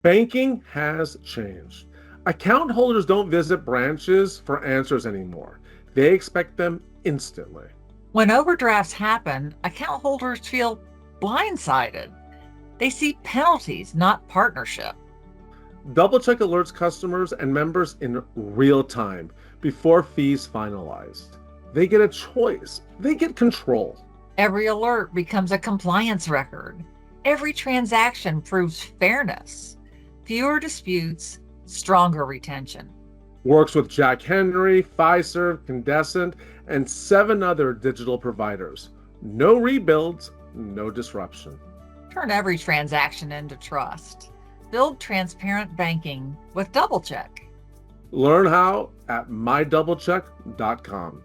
Banking has changed. Account holders don't visit branches for answers anymore. They expect them instantly. When overdrafts happen, account holders feel blindsided. They see penalties, not partnership. DoubleCheck alerts customers and members in real time before fees finalized. They get a choice. They get control. Every alert becomes a compliance record. Every transaction proves fairness. Fewer disputes, stronger retention. Works with Jack Henry, Fiserv, Candescent, and 7 other digital providers. No rebuilds, no disruption. Turn every transaction into trust. Build transparent banking with DoubleCheck. Learn how at mydoublecheck.com.